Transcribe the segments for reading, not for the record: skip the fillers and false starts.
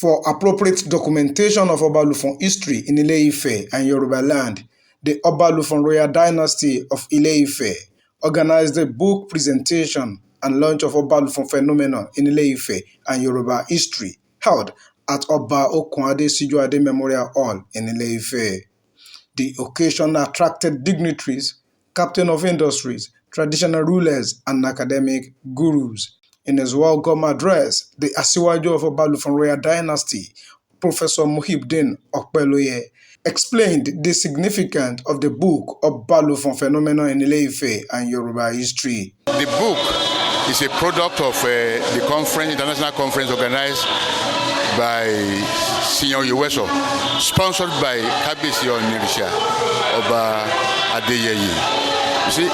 For appropriate documentation of Obalufon history in Ile Ife and Yoruba land, the Obalufon royal dynasty of Ile Ife organized a book presentation and launch of Obalufon phenomenon in Ile Ife and Yoruba history held at Oba Okunade Sijuade Memorial Hall in Ile Ife. The occasion attracted dignitaries, captains of industries, traditional rulers, and academic gurus. In his welcome address, the Asiwaju of Obalufon royal dynasty, Professor Muhyiddin Okpeloye, explained the significance of the book Obalufon Phenomenon in Ile Ife and Yoruba history. The book is a product of the conference, international conference organized by Senior Uweso, sponsored by Kabisi Onirisha Oba Adeyeye. You see,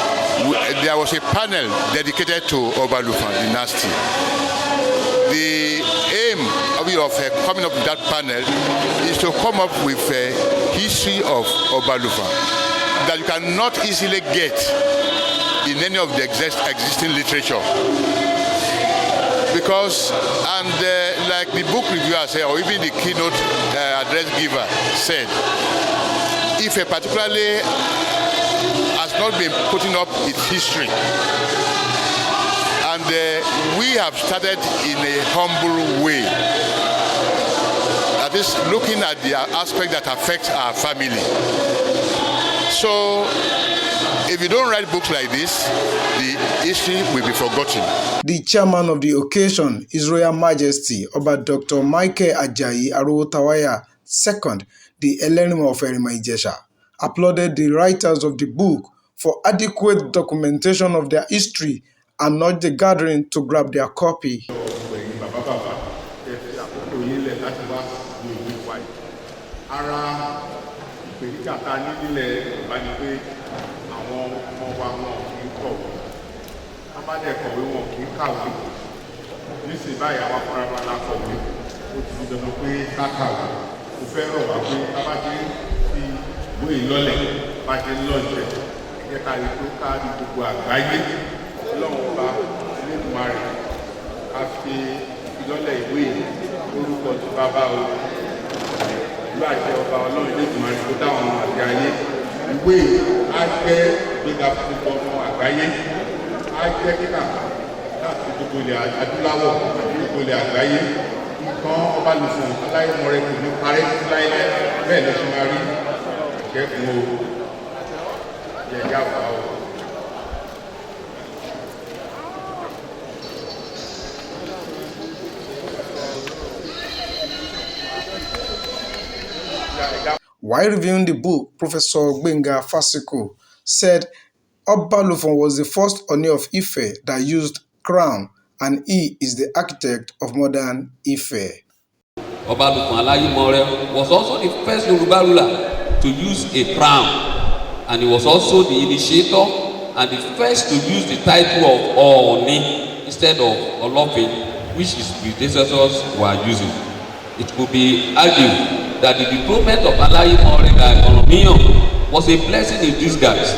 there was a panel dedicated to Obalufon Dynasty. The aim of coming up with that panel is to come up with a history of Obalufon that you cannot easily get in any of the existing literature. Because, like the book reviewer said, or even the keynote address giver said, if particularly has not been putting up its history, and we have started in a humble way, that is looking at the aspect that affects our family. So if you don't write books like this, the history will be forgotten. The chairman of the occasion, His Royal Majesty Oba Dr. Michael Ajayi Arowotawaya II, the Elerimo of Erima Ijesha, applauded the writers of the book for adequate documentation of their history and urged the gathering to grab their copy. While reviewing the book, Professor Gbenga Fasiko said Obalufon was the first Oni of Ife that used crown, and he is the architect of modern Ife. Obalufon Alayimore was also the first Yoruba ruler to use a crown, and he was also the initiator and the first to use the title of Oni instead of Olofin, which his predecessors were using. It could be argued that the deployment of Alayimore Economion was a blessing in disguise,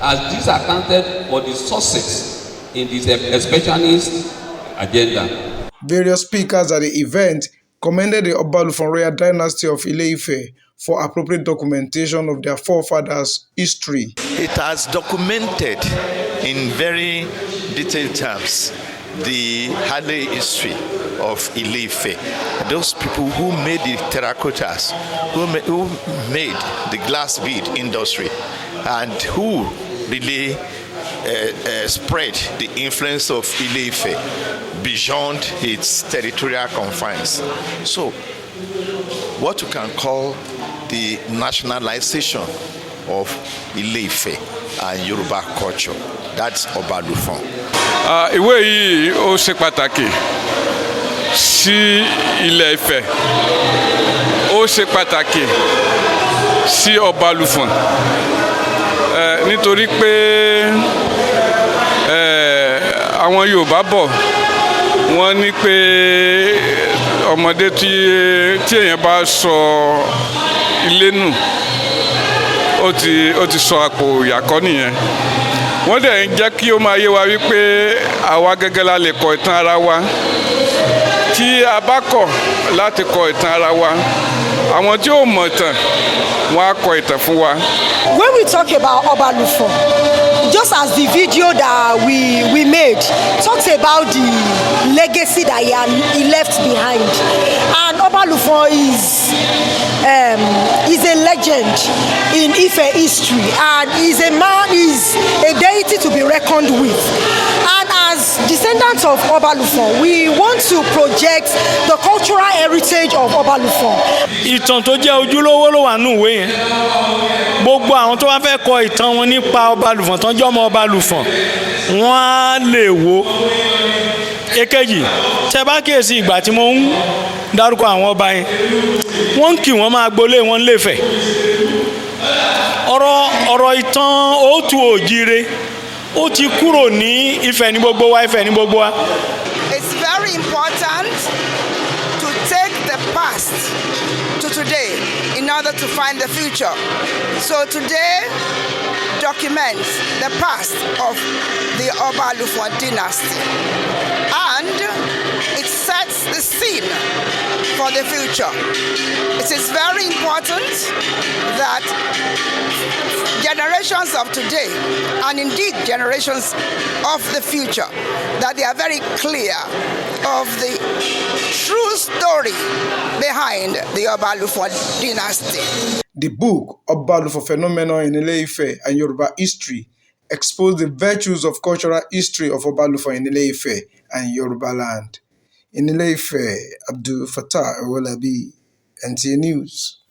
as this accounted for the success in this expansionist agenda. Various speakers at the event commended the Obalufon royal dynasty of Ile Ife for appropriate documentation of their forefathers' history. It has documented in very detailed terms the early history of Ile Ife, those people who made the terracottas, who made the glass bead industry, and who really spread the influence of Ile Ife beyond its territorial confines. So, what you can call the nationalization of Ile Ife and Yoruba culture, that's Obalufon. Ìwé yìí ó ṣe pàtàkì sí Ile Ife, ó ṣe pàtàkì sí Obalufon, nítorí pé àwọn Yorùbá bọ̀ wọ́n ní pé ọmọdé tí èèyàn bá sọ ilé nù ó ti sọ àpò ìyàkọ́ nìyẹn. Wọ́n dẹ̀ ń jẹ́ kí ó máa yé wa wípé àwa gẹ́gẹ́ la lè kọ ìtàn ara wa. tí a bá kọ̀ láti kọ ìtàn ara wa àwọn tí ò mọ̀ ìtàn wọn á kọ ìtàn fún wa. When we talk about Obalufon, just as the video that we made talks about the legacy that he left behind, and Obalufon is a legend in Ife history, and is a deity to be reckoned with. And as descendants of Obalufon, we want to project the cultural heritage of Obalufon. Ìtàn tó jẹ́ ojúlówó ló wà nínú ìwé yẹn. Gbogbo àwọn tó bá fẹ́ kọ ìtàn wọn nípa Obalufon tó ń jẹ́ ọmọ Obalufon wọ́n á lè wò. Èkejì, tẹ́ bá kíyèsí ìgbà tí mo ń dárúkọ àwọn ọba yẹn wọ́n ń kì wọ́n máa gbolé wọn Ile Ife. ọ̀rọ̀ ìtàn òtù òjire ó ti kúrò ní Ifẹ̀ ní gbogbo wa, Ifẹ̀ ní gbogbo wa. It's very important to take the past to today in order to find the future. So today documents the past of the Obalufon dynasty, and it sets the scene for the future. It is very important that generations of today, and indeed generations of the future, that they are very clear of the true story behind the Obalufon dynasty. The book, Obalufon Phenomenon in Ile Ife and Yoruba History, exposed the virtues of cultural history of Obalufon in Ile Ife and Yoruba land. In Ile Ife, Abdul Fattah Owolabi, NTA News.